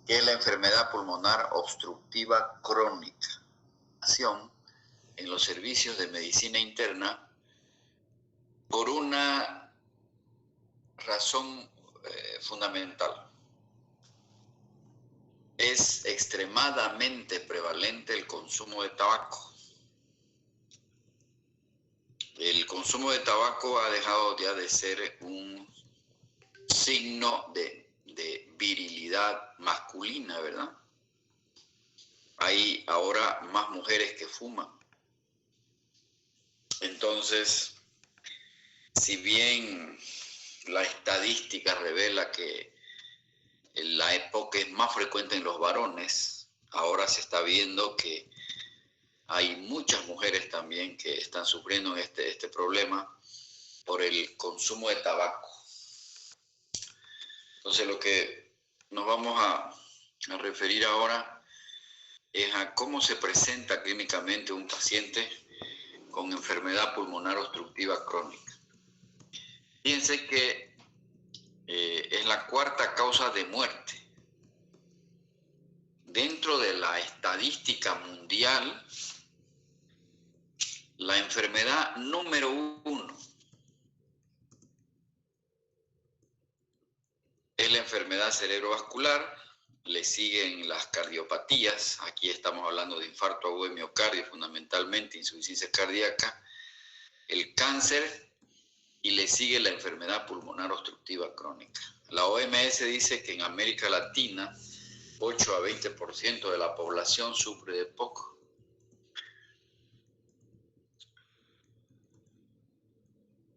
que es la enfermedad pulmonar obstructiva crónica. En los servicios de medicina interna por una razón fundamental. Es extremadamente prevalente el consumo de tabaco. El consumo de tabaco ha dejado ya de ser un signo de virilidad masculina, ¿verdad? Hay ahora más mujeres que fuman. Entonces, si bien la estadística revela que la EPOC es más frecuente en los varones, ahora se está viendo que hay muchas mujeres también que están sufriendo este problema por el consumo de tabaco. Entonces, lo que nos vamos a referir ahora es a cómo se presenta clínicamente un paciente con enfermedad pulmonar obstructiva crónica. Fíjense que es la cuarta causa de muerte. Dentro de la estadística mundial, la enfermedad número 1 es la enfermedad cerebrovascular, le siguen las cardiopatías, aquí estamos hablando de infarto agudo de miocardio, fundamentalmente insuficiencia cardíaca, el cáncer y le sigue la enfermedad pulmonar obstructiva crónica. La OMS dice que en América Latina 8 a 20% de la población sufre de EPOC.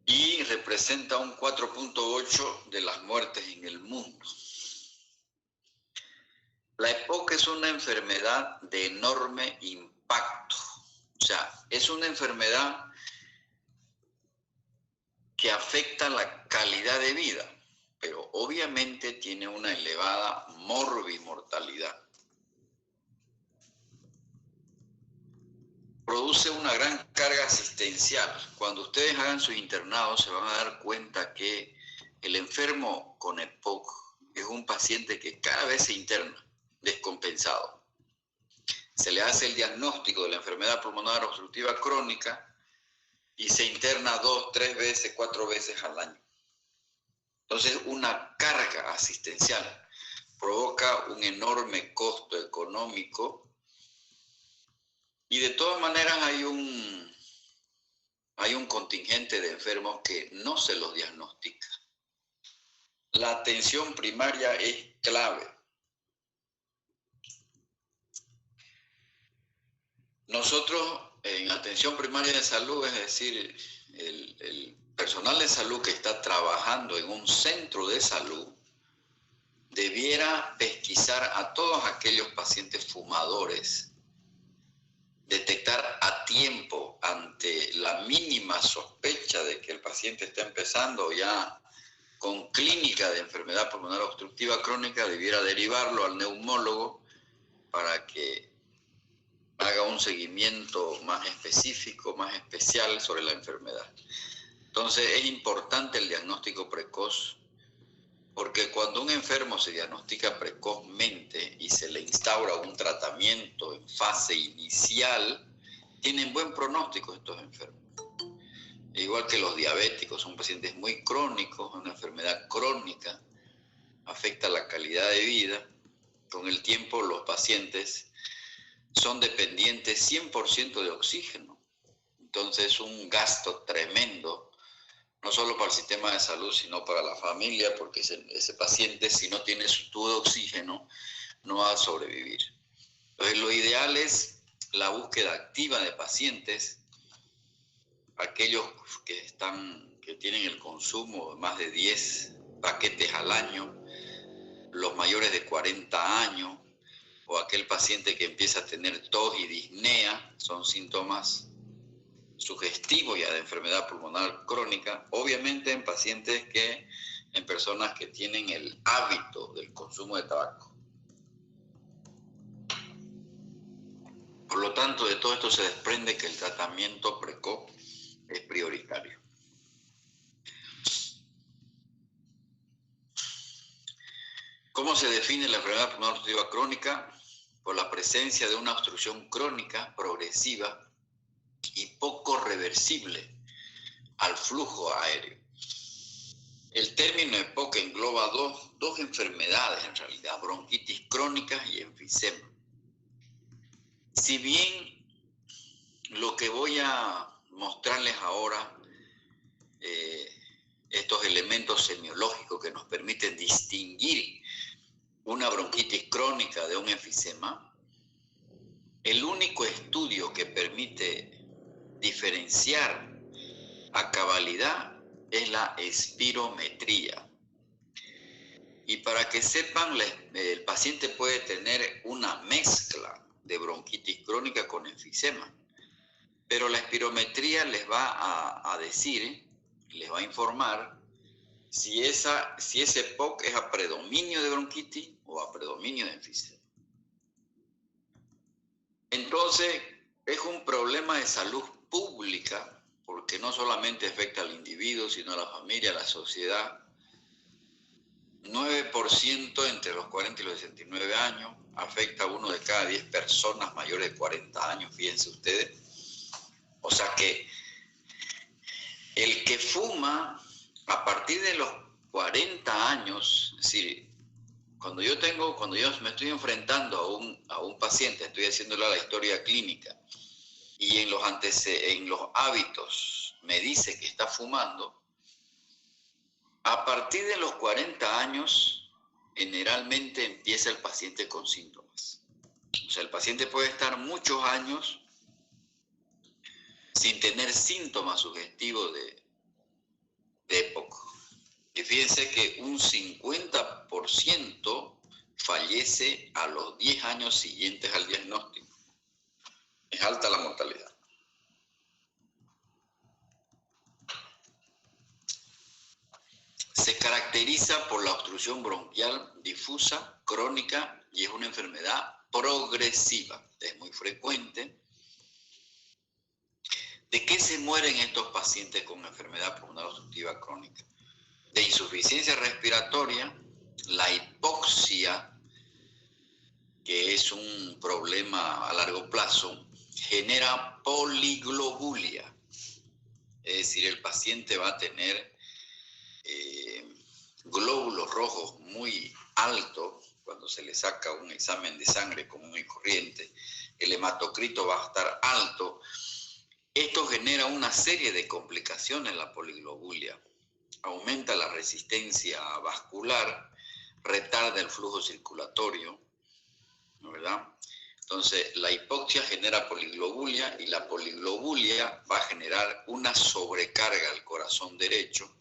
Y representa un 4.8% de las muertes en el mundo. La EPOC es una enfermedad de enorme impacto. O sea, es una enfermedad que afecta la calidad de vida, pero obviamente tiene una elevada morbimortalidad. Produce una gran carga asistencial. Cuando ustedes hagan sus internados se van a dar cuenta que el enfermo con EPOC es un paciente que cada vez se interna descompensado. Se le hace el diagnóstico de la enfermedad pulmonar obstructiva crónica y se interna 2, 3 veces, 4 veces al año. Entonces, una carga asistencial provoca un enorme costo económico y de todas maneras hay un contingente de enfermos que no se los diagnostica. La atención primaria es clave. Nosotros en atención primaria de salud, es decir, el personal de salud que está trabajando en un centro de salud, debiera pesquisar a todos aquellos pacientes fumadores, detectar a tiempo ante la mínima sospecha de que el paciente está empezando ya con clínica de enfermedad pulmonar obstructiva crónica, debiera derivarlo al neumólogo para que haga un seguimiento más específico, más especial sobre la enfermedad. Entonces es importante el diagnóstico precoz, porque cuando un enfermo se diagnostica precozmente y se le instaura un tratamiento en fase inicial, tienen buen pronóstico estos enfermos. Igual que los diabéticos, son pacientes muy crónicos, una enfermedad crónica afecta la calidad de vida. Con el tiempo los pacientes son dependientes 100% de oxígeno. Entonces es un gasto tremendo, no solo para el sistema de salud, sino para la familia, porque ese paciente, si no tiene su tubo de oxígeno, no va a sobrevivir. Entonces lo ideal es la búsqueda activa de pacientes, aquellos que tienen el consumo de más de 10 paquetes al año, los mayores de 40 años, o aquel paciente que empieza a tener tos y disnea, son síntomas sugestivos ya de enfermedad pulmonar crónica, obviamente en personas que tienen el hábito del consumo de tabaco. Por lo tanto, de todo esto se desprende que el tratamiento precoz es prioritario. ¿Cómo se define la enfermedad pulmonar obstructiva crónica? Por la presencia de una obstrucción crónica, progresiva y poco reversible al flujo aéreo. El término EPOC engloba dos enfermedades en realidad, bronquitis crónica y enfisema. Si bien lo que voy a mostrarles ahora, estos elementos semiológicos que nos permiten distinguir una bronquitis crónica de un enfisema, el único estudio que permite diferenciar a cabalidad es la espirometría. Y para que sepan, el paciente puede tener una mezcla de bronquitis crónica con enfisema, pero la espirometría les va a decir, les va a informar si ese POC es a predominio de bronquitis o a predominio de enfisema. Entonces, es un problema de salud pública, porque no solamente afecta al individuo, sino a la familia, a la sociedad. 9% entre los 40 y los 69 años, afecta a 1 de cada 10 personas mayores de 40 años, fíjense ustedes. O sea que el que fuma a partir de los 40 años, es decir, cuando yo me estoy enfrentando a un paciente, estoy haciéndole la historia clínica y en los hábitos me dice que está fumando, a partir de los 40 años generalmente empieza el paciente con síntomas. O sea, el paciente puede estar muchos años sin tener síntomas sugestivos de EPOC. Y fíjense que un 50% fallece a los 10 años siguientes al diagnóstico. Es alta la mortalidad. Se caracteriza por la obstrucción bronquial difusa, crónica, y es una enfermedad progresiva. Es muy frecuente. ¿De qué se mueren estos pacientes con enfermedad pulmonar obstructiva crónica? De insuficiencia respiratoria, la hipoxia, que es un problema a largo plazo, genera poliglobulia. Es decir, el paciente va a tener glóbulos rojos muy altos cuando se le saca un examen de sangre común y corriente. El hematocrito va a estar alto. Esto genera una serie de complicaciones en la poliglobulia. Aumenta la resistencia vascular, retarda el flujo circulatorio, ¿no, verdad? Entonces, la hipoxia genera poliglobulia y la poliglobulia va a generar una sobrecarga al corazón derecho.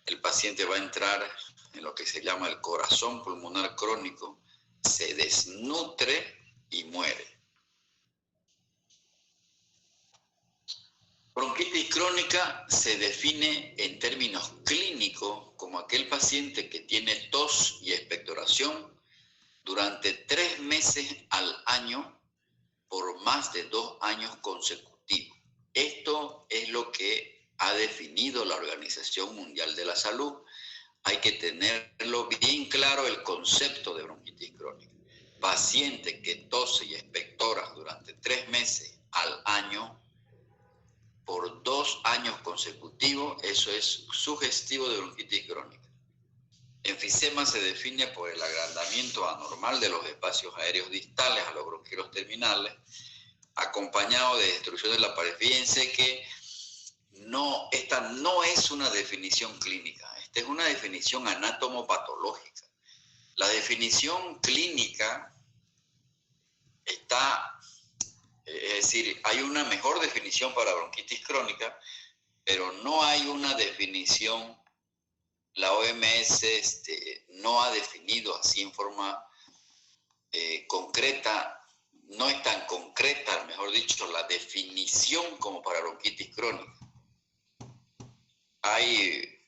El paciente va a entrar en lo que se llama el corazón pulmonar crónico, se desnutre y muere. Bronquitis crónica se define en términos clínicos como aquel paciente que tiene tos y expectoración durante 3 meses al año por más de 2 años consecutivos. Esto es lo que ha definido la Organización Mundial de la Salud. Hay que tenerlo bien claro el concepto de bronquitis crónica. Paciente que tose y expectora durante 3 meses al año por 2 años consecutivos, eso es sugestivo de bronquitis crónica. Enfisema se define por el agrandamiento anormal de los espacios aéreos distales a los bronquiolos terminales, acompañado de destrucción de la pared. Fíjense que esta no es una definición clínica, esta es una definición anatomopatológica. La definición clínica está... Es decir, hay una mejor definición para bronquitis crónica, pero no hay una definición, la OMS no ha definido así en forma concreta, no es tan concreta, mejor dicho, la definición como para bronquitis crónica. Hay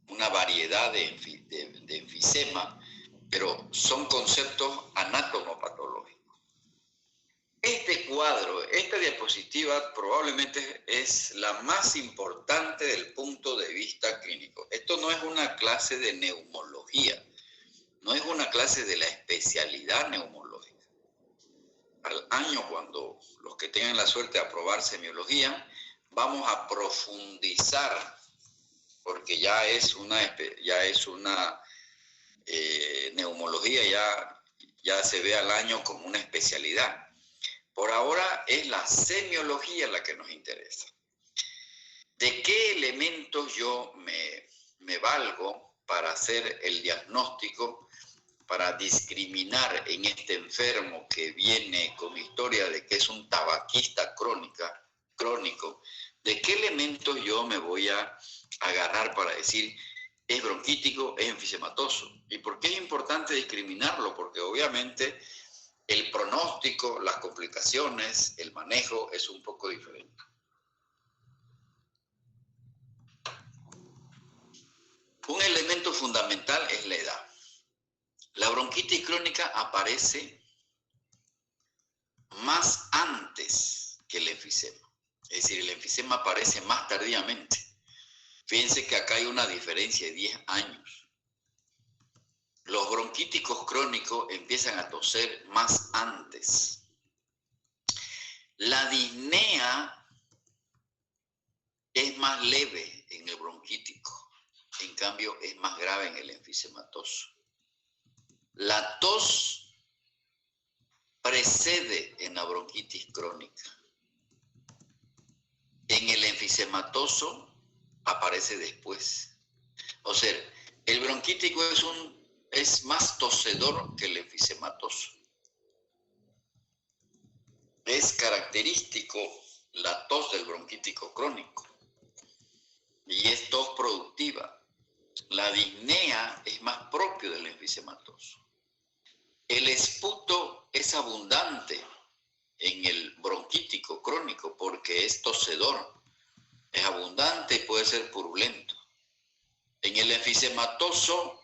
una variedad de enfisema, pero son conceptos anatomopatológicos. Este cuadro, esta diapositiva probablemente es la más importante del punto de vista clínico. Esto no es una clase de neumología. semiología, no es una clase de la especialidad neumológica. Al año, cuando los que tengan la suerte de aprobar semiología, vamos a profundizar, porque ya es una neumología, ya se ve al año como una especialidad. Por ahora es la semiología la que nos interesa. ¿De qué elementos yo me valgo para hacer el diagnóstico, para discriminar en este enfermo que viene con historia de que es un tabaquista crónico? ¿De qué elementos yo me voy a agarrar para decir es bronquítico, es enfisematoso? ¿Y por qué es importante discriminarlo? Porque obviamente el pronóstico, las complicaciones, el manejo es un poco diferente. Un elemento fundamental es la edad. La bronquitis crónica aparece más antes que el enfisema. Es decir, el enfisema aparece más tardíamente. Fíjense que acá hay una diferencia de 10 años. Los bronquíticos crónicos empiezan a toser más antes. La disnea es más leve en el bronquítico, en cambio es más grave en el enfisematoso. La tos precede en la bronquitis crónica. En el enfisematoso aparece después. O sea, el bronquítico es más tosedor que el enfisematoso. Es característico la tos del bronquítico crónico y es tos productiva. La disnea es más propio del enfisematoso. El esputo es abundante en el bronquítico crónico porque es tosedor, es abundante y puede ser purulento. En el enfisematoso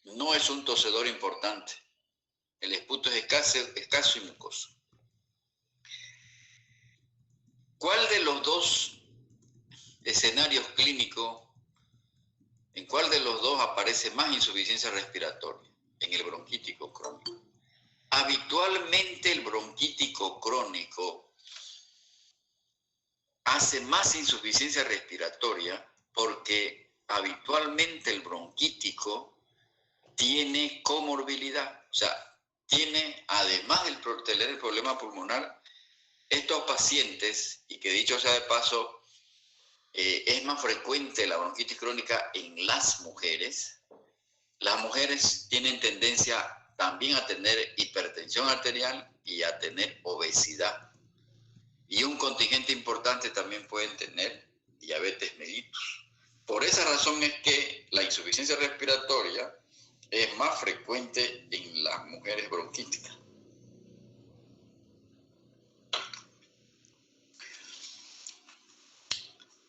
no es un tosedor importante. El esputo es escaso y mucoso. ¿Cuál de los dos escenarios clínicos, en cuál de los dos aparece más insuficiencia respiratoria? En el bronquítico crónico. Habitualmente el bronquítico crónico hace más insuficiencia respiratoria porque habitualmente el bronquítico tiene comorbilidad, o sea, tiene, además de tener el problema pulmonar, estos pacientes, y que dicho sea de paso, es más frecuente la bronquitis crónica en las mujeres. Las mujeres tienen tendencia también a tener hipertensión arterial y a tener obesidad. Y un contingente importante también pueden tener diabetes mellitus. Por esa razón es que la insuficiencia respiratoria es más frecuente en las mujeres bronquíticas.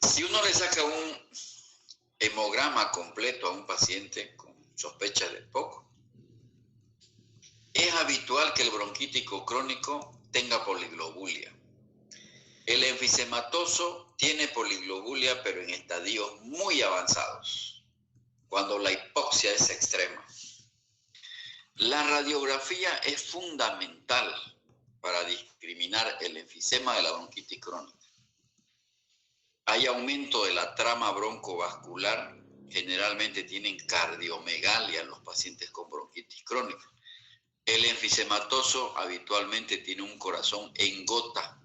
Si uno le saca un hemograma completo a un paciente con sospecha de EPOC, es habitual que el bronquítico crónico tenga poliglobulia. El enfisematoso tiene poliglobulia, pero en estadios muy avanzados, cuando la hipoxia es extrema. La radiografía es fundamental para discriminar el enfisema de la bronquitis crónica. Hay aumento de la trama broncovascular, generalmente tienen cardiomegalia los pacientes con bronquitis crónica. El enfisematoso habitualmente tiene un corazón en gota,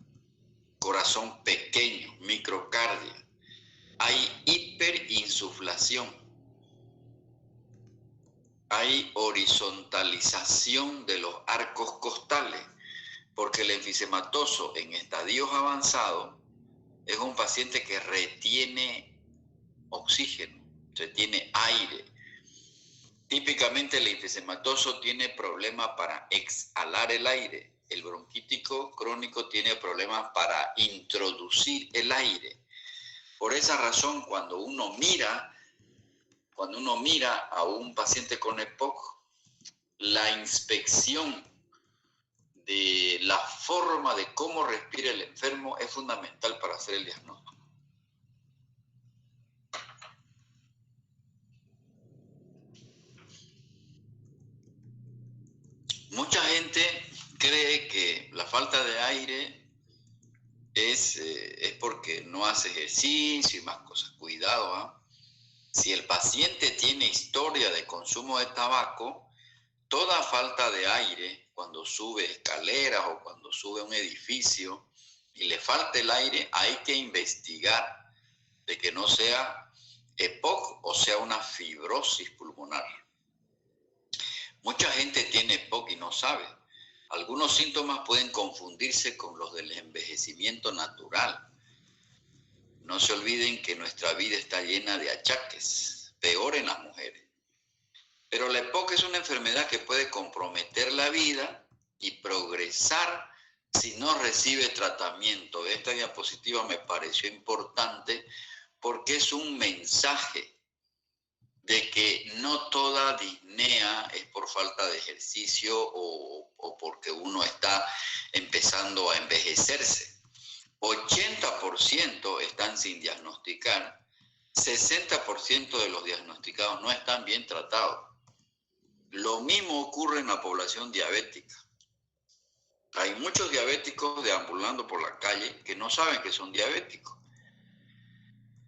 corazón pequeño, microcardia. Hay hiperinsuflación. Hay horizontalización de los arcos costales, porque el enfisematoso en estadios avanzados es un paciente que retiene oxígeno, retiene aire. Típicamente el enfisematoso tiene problemas para exhalar el aire. El bronquítico crónico tiene problemas para introducir el aire. Por esa razón, cuando uno mira a un paciente con EPOC, la inspección de la forma de cómo respira el enfermo es fundamental para hacer el diagnóstico. Mucha gente cree que la falta de aire es porque no hace ejercicio y más cosas. Cuidado, ¿ah? Si el paciente tiene historia de consumo de tabaco, toda falta de aire, cuando sube escaleras o cuando sube a un edificio y le falta el aire, hay que investigar de que no sea EPOC o sea una fibrosis pulmonar. Mucha gente tiene EPOC y no sabe. Algunos síntomas pueden confundirse con los del envejecimiento natural. No se olviden que nuestra vida está llena de achaques, peor en las mujeres. Pero la EPOC es una enfermedad que puede comprometer la vida y progresar si no recibe tratamiento. Esta diapositiva me pareció importante porque es un mensaje de que no toda disnea es por falta de ejercicio o porque uno está empezando a envejecerse. 80% están sin diagnosticar, 60% de los diagnosticados no están bien tratados. Lo mismo ocurre en la población diabética. Hay muchos diabéticos deambulando por la calle que no saben que son diabéticos.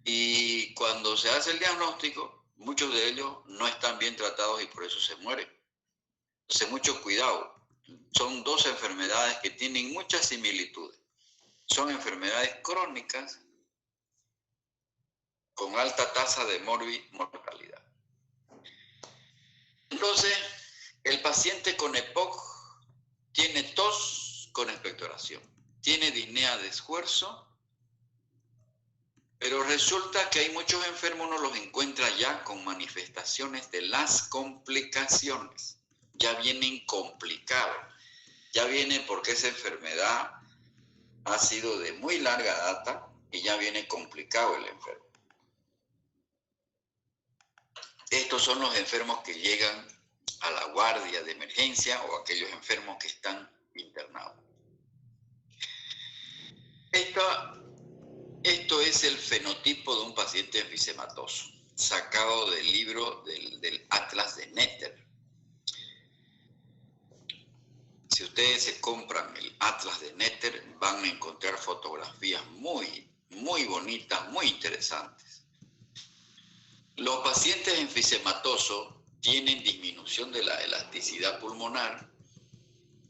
Y cuando se hace el diagnóstico, muchos de ellos no están bien tratados y por eso se mueren. Entonces, mucho cuidado. Son dos enfermedades que tienen muchas similitudes. Son enfermedades crónicas con alta tasa de mortalidad. Entonces, el paciente con EPOC tiene tos con expectoración, tiene disnea de esfuerzo, pero resulta que hay muchos enfermos, uno los encuentra ya con manifestaciones de las complicaciones, ya vienen complicados, ya viene porque esa enfermedad ha sido de muy larga data y ya viene complicado el enfermo. Estos son los enfermos que llegan a la guardia de emergencia o aquellos enfermos que están internados. Esto es el fenotipo de un paciente enfisematoso, sacado del libro del Atlas de Netter. Si ustedes se compran el Atlas de Netter, van a encontrar fotografías muy, muy bonitas, muy interesantes. Los pacientes enfisematosos tienen disminución de la elasticidad pulmonar,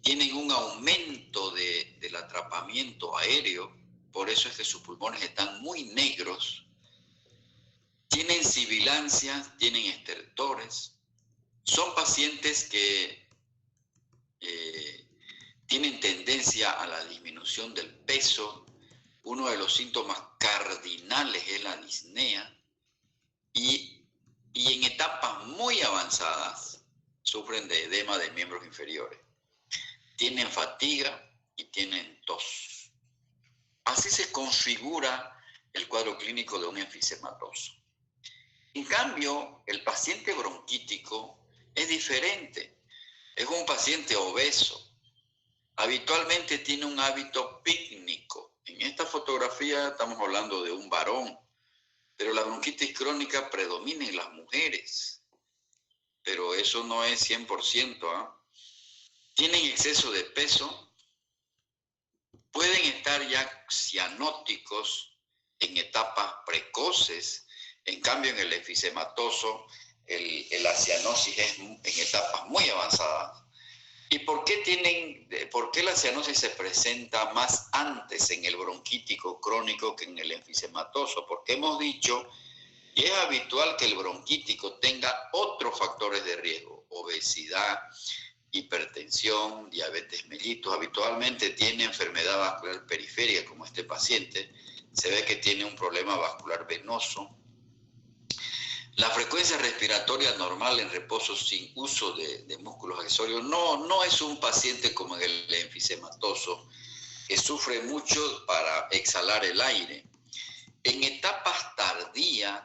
tienen un aumento del atrapamiento aéreo, por eso es que sus pulmones están muy negros, tienen sibilancias, tienen estertores, son pacientes que tienen tendencia a la disminución del peso. Uno de los síntomas cardinales es la disnea y en etapas muy avanzadas sufren de edema de miembros inferiores. Tienen fatiga y tienen tos. Así se configura el cuadro clínico de un enfisematoso. En cambio, el paciente bronquítico es diferente. Es un paciente obeso. Habitualmente tiene un hábito pícnico. En esta fotografía estamos hablando de un varón, pero la bronquitis crónica predomina en las mujeres. Pero eso no es 100%, ¿eh? Tienen exceso de peso, pueden estar ya cianóticos en etapas precoces. En cambio, en el enfisematoso, la cianosis es en etapas muy avanzadas. ¿Y por qué la cianosis se presenta más antes en el bronquítico crónico que en el enfisematoso? Porque hemos dicho, y es habitual que el bronquítico tenga otros factores de riesgo, obesidad, hipertensión, diabetes mellitus. Habitualmente tiene enfermedad vascular periférica, como este paciente. Se ve que tiene un problema vascular venoso. La frecuencia respiratoria normal en reposo sin uso de músculos accesorios no es un paciente como el enfisematoso, que sufre mucho para exhalar el aire. En etapas tardías,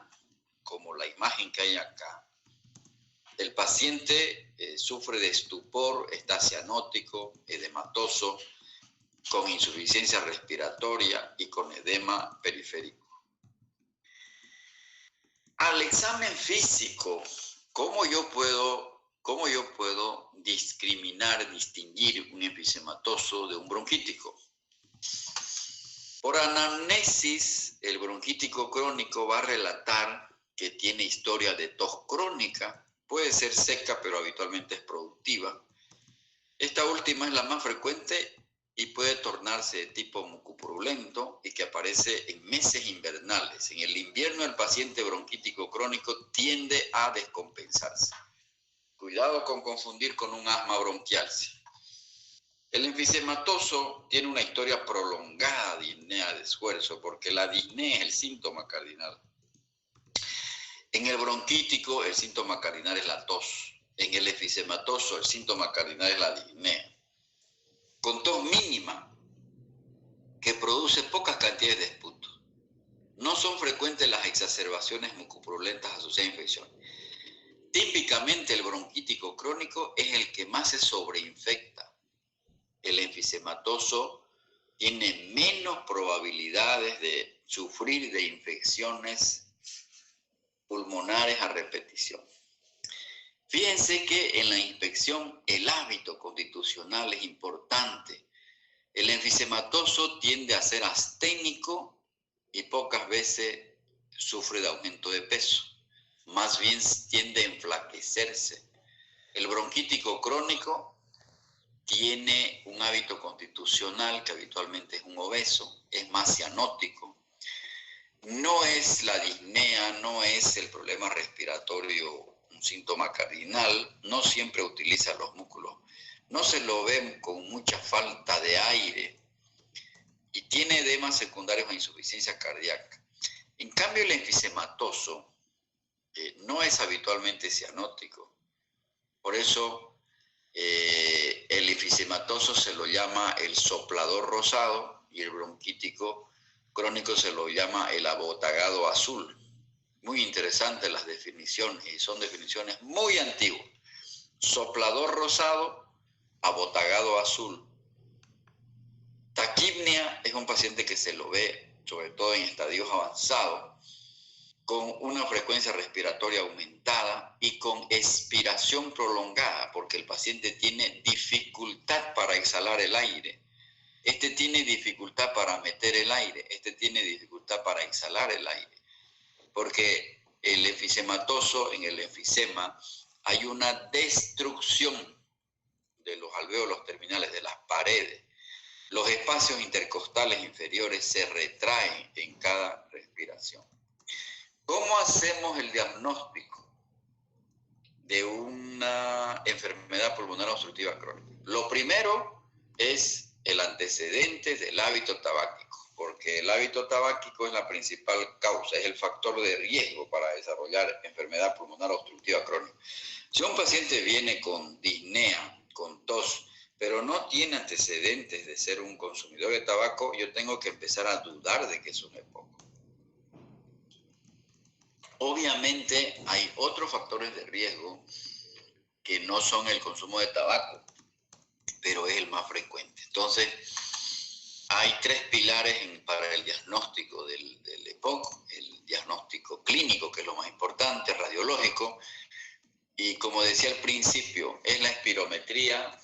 como la imagen que hay acá, el paciente sufre de estupor, está cianótico, edematoso, con insuficiencia respiratoria y con edema periférico. Al examen físico, ¿cómo yo puedo discriminar determinar, distinguir un enfisematoso de un bronquítico. Por anamnesis, el bronquítico crónico va a relatar que tiene historia de tos crónica. Puede ser seca, pero habitualmente es productiva. Esta última es la más frecuente y puede tornarse de tipo mucopurulento y que aparece en meses invernales. En el invierno, el paciente bronquítico crónico tiende a descompensarse. Cuidado con confundir con un asma bronquial. El enfisematoso tiene una historia prolongada de disnea de esfuerzo, porque la disnea es el síntoma cardinal. En el bronquítico, el síntoma cardinal es la tos. En el enfisematoso, el síntoma cardinal es la disnea. Con tos mínima, que produce pocas cantidades de esputo. No son frecuentes las exacerbaciones mucopurulentas asociadas a infección. Típicamente, el bronquítico crónico es el que más se sobreinfecta. El enfisematoso tiene menos probabilidades de sufrir de infecciones pulmonares a repetición. Fíjense que en la inspección el hábito constitucional es importante. El enfisematoso tiende a ser asténico y pocas veces sufre de aumento de peso. Más bien tiende a enflaquecerse. El bronquítico crónico tiene un hábito constitucional que habitualmente es un obeso, es más cianótico. No es la disnea, no es el problema respiratorio un síntoma cardinal, no siempre utiliza los músculos, no se lo ven con mucha falta de aire y tiene edemas secundarios a insuficiencia cardíaca. En cambio, el enfisematoso no es habitualmente cianótico, por eso el enfisematoso se lo llama el soplador rosado y el bronquítico crónico se lo llama el abotagado azul. Muy interesantes las definiciones y son definiciones muy antiguas. Soplador rosado, abotagado azul. Taquipnia es un paciente que se lo ve sobre todo en estadios avanzados, con una frecuencia respiratoria aumentada y con expiración prolongada, porque el paciente tiene dificultad para exhalar el aire. Este tiene dificultad para meter el aire, este tiene dificultad para exhalar el aire, porque el enfisematoso, en el enfisema, hay una destrucción de los alvéolos terminales, de las paredes. Los espacios intercostales inferiores se retraen en cada respiración. ¿Cómo hacemos el diagnóstico de una enfermedad pulmonar obstructiva crónica? Lo primero es el antecedente del hábito tabáquico, porque el hábito tabáquico es la principal causa, es el factor de riesgo para desarrollar enfermedad pulmonar obstructiva crónica. Si un paciente viene con disnea, con tos, pero no tiene antecedentes de ser un consumidor de tabaco, yo tengo que empezar a dudar de que es un EPOC. Obviamente hay otros factores de riesgo que no son el consumo de tabaco, pero es el más frecuente. Entonces, hay tres pilares para el diagnóstico del EPOC: el diagnóstico clínico, que es lo más importante, radiológico, y como decía al principio, es la espirometría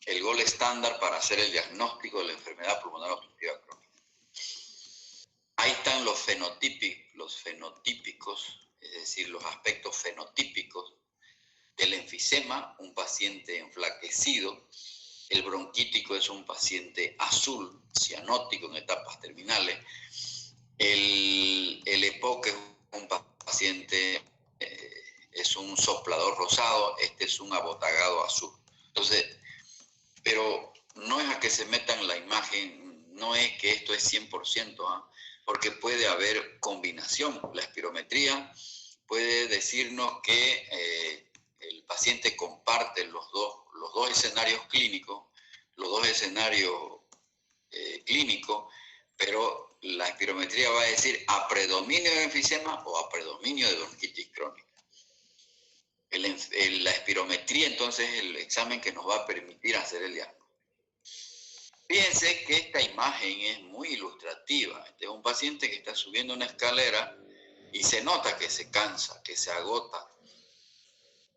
el gol estándar para hacer el diagnóstico de la enfermedad pulmonar obstructiva crónica. Ahí están los fenotípicos, es decir, los aspectos fenotípicos del enfisema, un paciente enflaquecido. El bronquítico es un paciente azul, cianótico en etapas terminales. El EPOC es un paciente, es un soplador rosado, este es un abotagado azul. Entonces, pero no es a que se metan la imagen, no es que esto es 100%, porque puede haber combinación. La espirometría puede decirnos que el paciente comparte los dos escenarios clínicos, pero la espirometría va a decir a predominio de enfisema o a predominio de bronquitis crónica. La espirometría entonces es el examen que nos va a permitir hacer el diagnóstico. Fíjense que esta imagen es muy ilustrativa. Este es un paciente que está subiendo una escalera y se nota que se cansa, que se agota.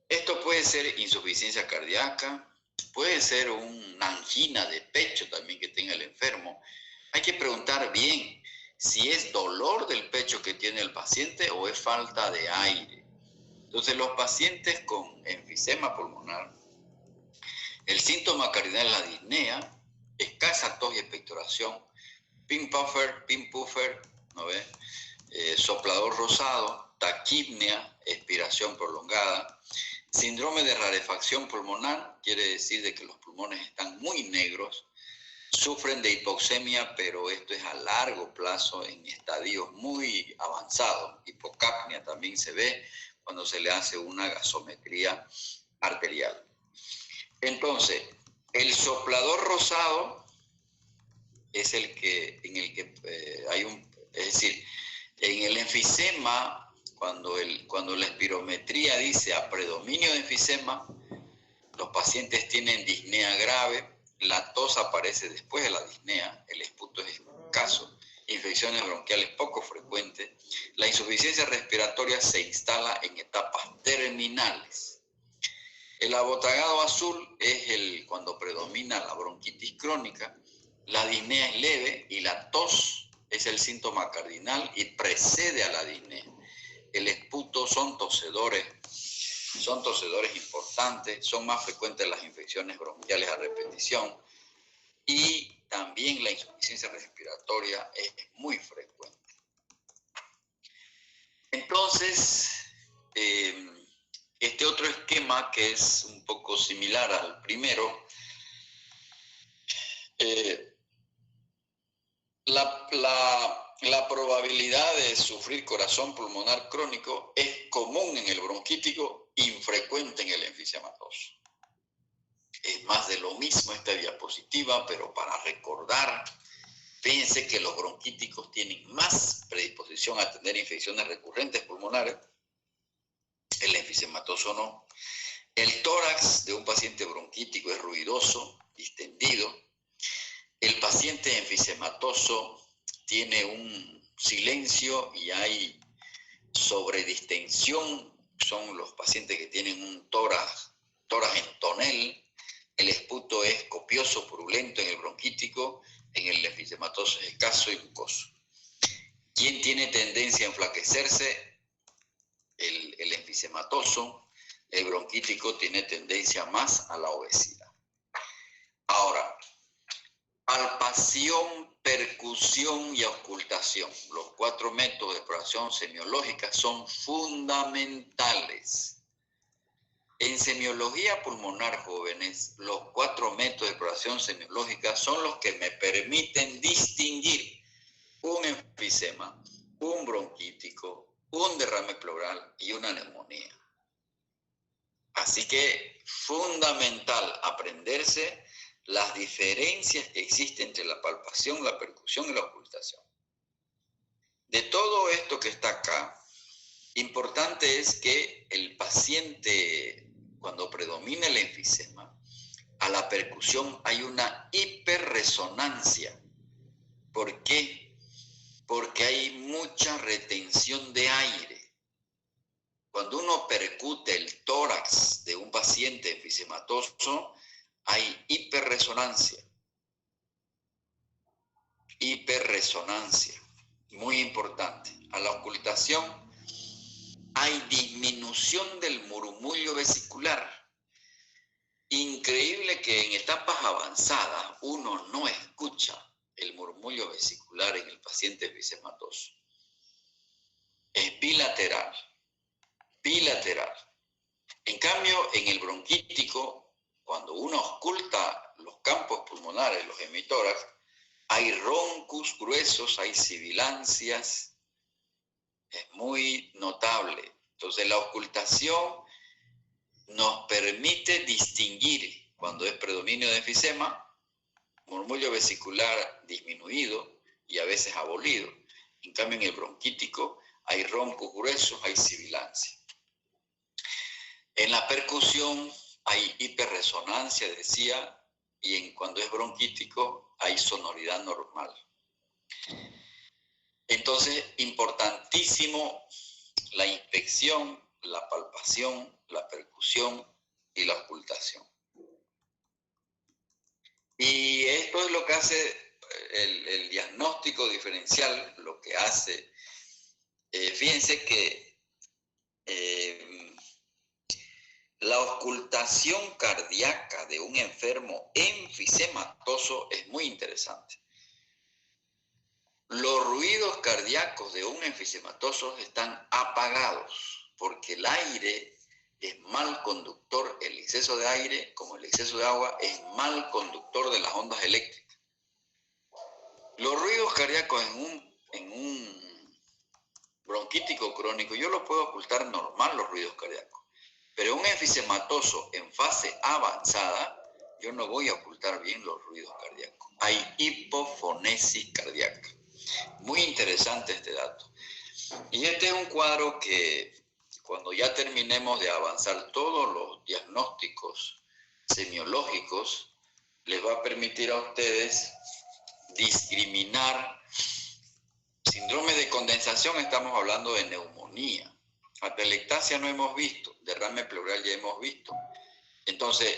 Esto puede ser insuficiencia cardíaca, Puede ser una angina de pecho también que tenga el enfermo. Hay que preguntar bien si es dolor del pecho que tiene el paciente o es falta de aire. Entonces, los pacientes con enfisema pulmonar, el síntoma cardinal es la disnea, escasa tos y expectoración, pin puffer, ¿no ve? Soplador rosado, taquipnea, expiración prolongada, síndrome de rarefacción pulmonar, quiere decir de que los pulmones están muy negros, sufren de hipoxemia, pero esto es a largo plazo en estadios muy avanzados. Hipocapnia también se ve cuando se le hace una gasometría arterial. Entonces, el soplador rosado es el que, en el que hay un, es decir, en el enfisema, cuando la espirometría dice a predominio de enfisema, los pacientes tienen disnea grave, la tos aparece después de la disnea, el esputo es escaso, infecciones bronquiales poco frecuentes, la insuficiencia respiratoria se instala en etapas terminales. El abotagado azul es cuando predomina la bronquitis crónica, la disnea es leve y la tos es el síntoma cardinal y precede a la disnea. El esputo son tosedores importantes, son más frecuentes las infecciones bronquiales a repetición y también la insuficiencia respiratoria es muy frecuente. Entonces, este otro esquema que es un poco similar al primero, la probabilidad de sufrir corazón pulmonar crónico es común en el bronquítico, infrecuente en el enfisematoso. Es más de lo mismo esta diapositiva, pero para recordar, fíjense que los bronquíticos tienen más predisposición a tener infecciones recurrentes pulmonares, el enfisematoso no. El tórax de un paciente bronquítico es ruidoso, distendido. El paciente enfisematoso tiene un silencio y hay sobredistensión, son los pacientes que tienen un tórax en tonel. El esputo es copioso, purulento en el bronquítico, en el enfisematoso es escaso y mucoso. ¿Quién tiene tendencia a enflaquecerse? El enfisematoso. El bronquítico tiene tendencia más a la obesidad. Ahora, palpación, percusión y auscultación. Los 4 métodos de exploración semiológica son fundamentales. En semiología pulmonar, jóvenes, los 4 métodos de exploración semiológica son los que me permiten distinguir un enfisema, un bronquítico, un derrame pleural y una neumonía. Así que fundamental aprenderse las diferencias que existen entre la palpación, la percusión y la auscultación. De todo esto que está acá, importante es que el paciente, cuando predomina el enfisema, a la percusión hay una hiperresonancia. ¿Por qué? Porque hay mucha retención de aire. Cuando uno percute el tórax de un paciente enfisematoso, hay hiperresonancia. Hiperresonancia, muy importante. A la auscultación hay disminución del murmullo vesicular. Increíble que en etapas avanzadas uno no escucha el murmullo vesicular en el paciente enfisematoso. Es bilateral. En cambio, en el bronquítico, cuando uno ausculta los campos pulmonares, los hemitórax, hay roncus gruesos, hay sibilancias, es muy notable. Entonces la auscultación nos permite distinguir cuando es predominio de enfisema, murmullo vesicular disminuido y a veces abolido. En cambio en el bronquítico hay roncus gruesos, hay sibilancia. En la percusión hay hiperresonancia, decía, y cuando es bronquítico hay sonoridad normal. Entonces, importantísimo la inspección, la palpación, la percusión y la auscultación. Y esto es lo que hace el diagnóstico diferencial, lo que hace, fíjense que la ocultación cardíaca de un enfermo enfisematoso es muy interesante. Los ruidos cardíacos de un enfisematoso están apagados porque el aire es mal conductor, el exceso de aire, como el exceso de agua, es mal conductor de las ondas eléctricas. Los ruidos cardíacos en un bronquítico crónico, yo los puedo ocultar normal, los ruidos cardíacos, pero un enfisematoso en fase avanzada, yo no voy a ocultar bien los ruidos cardíacos. Hay hipofonesis cardíaca. Muy interesante este dato. Y este es un cuadro que cuando ya terminemos de avanzar todos los diagnósticos semiológicos, les va a permitir a ustedes discriminar síndrome de condensación. Estamos hablando de neumonía. Atelectasia no hemos visto, derrame pleural ya hemos visto. Entonces,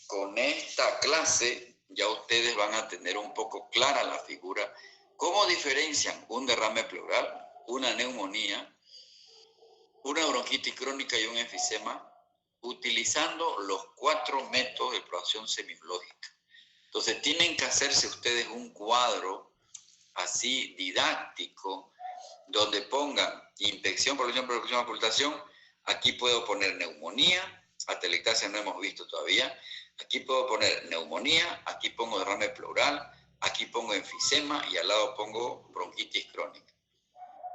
con esta clase ya ustedes van a tener un poco clara la figura. ¿Cómo diferencian un derrame pleural, una neumonía, una bronquitis crónica y un enfisema? Utilizando los 4 métodos de exploración semiológica. Entonces, tienen que hacerse ustedes un cuadro así didáctico, donde pongan infección, proliferación, percusión, ocultación. Aquí puedo poner neumonía, atelectasia no hemos visto todavía. Aquí puedo poner neumonía, aquí pongo derrame pleural, aquí pongo enfisema y al lado pongo bronquitis crónica.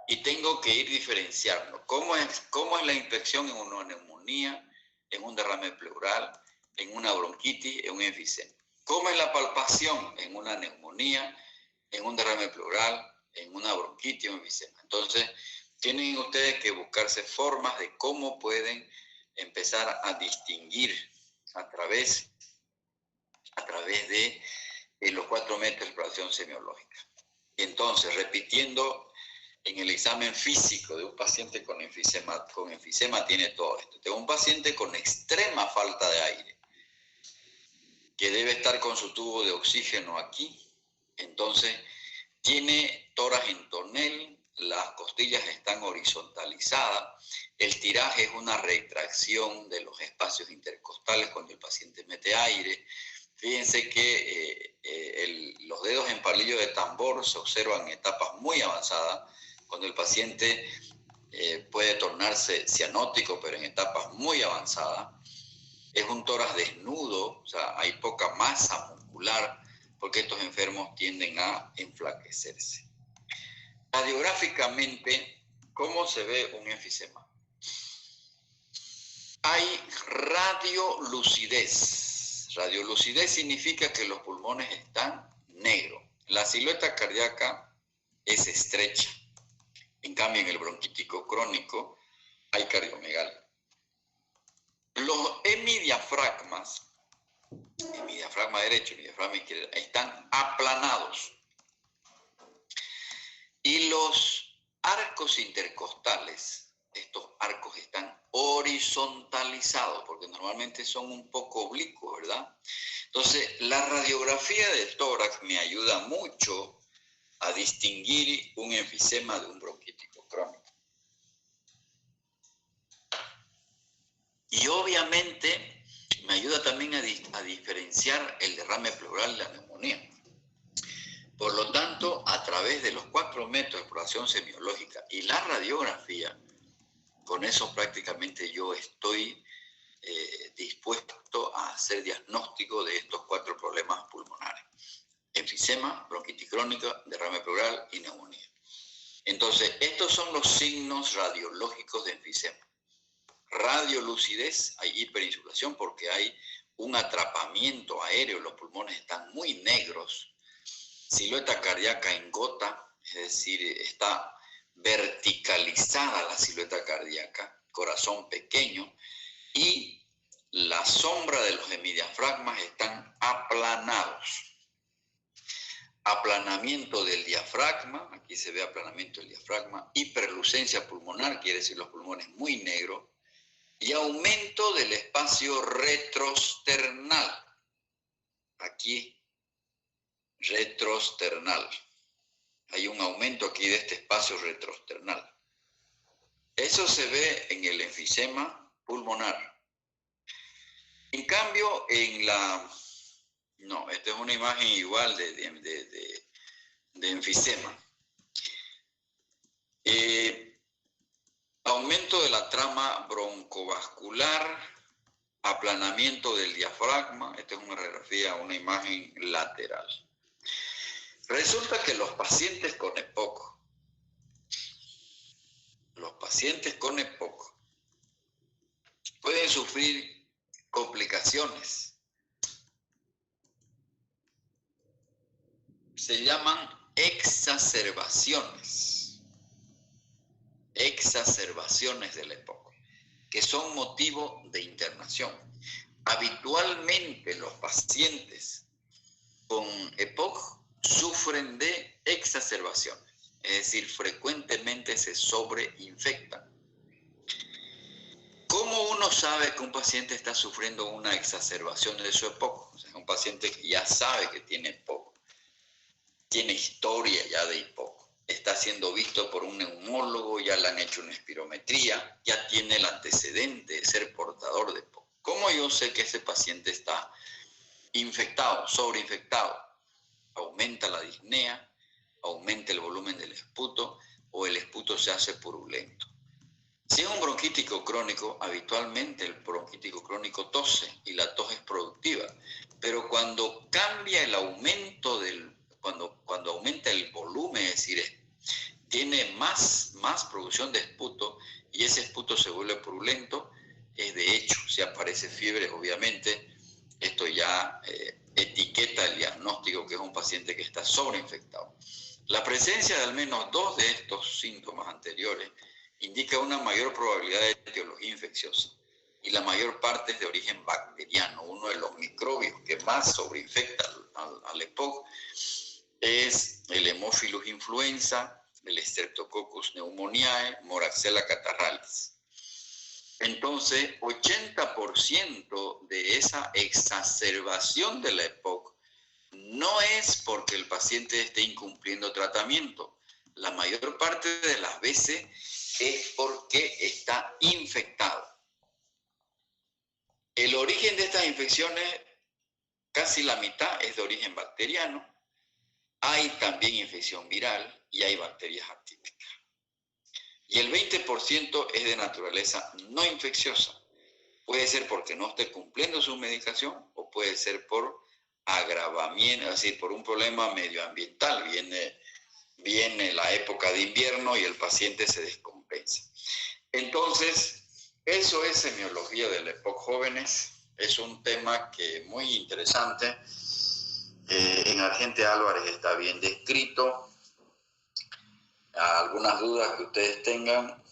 Y tengo que ir diferenciando cómo es la infección en una neumonía, en un derrame pleural, en una bronquitis, en un enfisema. ¿Cómo es la palpación en una neumonía, en un derrame pleural, en una bronquitis o enfisema? Entonces, tienen ustedes que buscarse formas de cómo pueden empezar a distinguir a través de los 4 métodos de exploración semiológica. Entonces, repitiendo, en el examen físico de un paciente con enfisema tiene todo esto. Tengo un paciente con extrema falta de aire, que debe estar con su tubo de oxígeno aquí. Entonces, tiene tórax en tonel, las costillas están horizontalizadas, el tiraje es una retracción de los espacios intercostales cuando el paciente mete aire. Fíjense que los dedos en palillo de tambor se observan en etapas muy avanzadas, cuando el paciente puede tornarse cianótico, pero en etapas muy avanzadas. Es un tórax desnudo, o sea, hay poca masa muscular, porque estos enfermos tienden a enflaquecerse. Radiográficamente, ¿cómo se ve un enfisema? Hay radiolucidez. Radiolucidez significa que los pulmones están negros. La silueta cardíaca es estrecha. En cambio, en el bronquítico crónico hay cardiomegalia. Los hemidiafragmas, hemidiafragma derecho, hemidiafragma izquierdo, están aplanados. Y los arcos intercostales, estos arcos están horizontalizados, porque normalmente son un poco oblicuos, ¿verdad? Entonces, la radiografía del tórax me ayuda mucho a distinguir un enfisema de un bronquítico crónico. Y obviamente me ayuda también a diferenciar el derrame pleural de la neumonía. Por lo tanto, a través de los 4 métodos de exploración semiológica y la radiografía, con eso prácticamente yo estoy dispuesto a hacer diagnóstico de estos 4 problemas pulmonares: enfisema, bronquitis crónica, derrame pleural y neumonía. Entonces, estos son los signos radiológicos de enfisema. Radiolucidez, hay hiperinsulación porque hay un atrapamiento aéreo, los pulmones están muy negros. Silueta cardíaca en gota, es decir, está verticalizada la silueta cardíaca, corazón pequeño, y la sombra de los hemidiafragmas están aplanados. Aplanamiento del diafragma, aquí se ve aplanamiento del diafragma, hiperlucencia pulmonar, quiere decir los pulmones muy negros, y aumento del espacio retrosternal. Aquí retrosternal. Hay un aumento aquí de este espacio retrosternal. Eso se ve en el enfisema pulmonar. En cambio, en la... No, esta es una imagen igual de enfisema. Aumento de la trama broncovascular, aplanamiento del diafragma. Esta es una radiografía, una imagen lateral. Resulta que los pacientes con EPOC, pueden sufrir complicaciones. Se llaman exacerbaciones del EPOC, que son motivo de internación. Habitualmente los pacientes con EPOC sufren de exacerbaciones, es decir, frecuentemente se sobreinfectan. ¿Cómo uno sabe que un paciente está sufriendo una exacerbación de su EPOC? O sea, un paciente que ya sabe que tiene EPOC, tiene historia ya de EPOC, está siendo visto por un neumólogo, ya le han hecho una espirometría, ya tiene el antecedente de ser portador de EPOC. ¿Cómo yo sé que ese paciente está infectado, sobreinfectado? Aumenta la disnea, aumenta el volumen del esputo o el esputo se hace purulento. Si es un bronquítico crónico, habitualmente el bronquítico crónico tose y la tos es productiva, pero cuando cambia el aumento cuando aumenta el volumen, es decir, tiene más producción de esputo y ese esputo se vuelve purulento, es de hecho, si aparece fiebre, obviamente, esto ya etiqueta el diagnóstico que es un paciente que está sobreinfectado. La presencia de al menos 2 de estos síntomas anteriores indica una mayor probabilidad de etiología infecciosa y la mayor parte es de origen bacteriano. Uno de los microbios que más sobreinfecta al EPOC es el Haemophilus influenza, el Streptococcus pneumoniae, Moraxella catarrhalis. Entonces, 80% de esa exacerbación de la EPOC no es porque el paciente esté incumpliendo tratamiento. La mayor parte de las veces es porque está infectado. El origen de estas infecciones, casi la mitad es de origen bacteriano. Hay también infección viral y hay bacterias atípicas. Y el 20% es de naturaleza no infecciosa. Puede ser porque no esté cumpliendo su medicación o puede ser por agravamiento, es decir, por un problema medioambiental. Viene la época de invierno y el paciente se descompensa. Entonces, eso es semiología del EPOC jóvenes. Es un tema que muy interesante. En Argente Álvarez está bien descrito. Algunas dudas que ustedes tengan,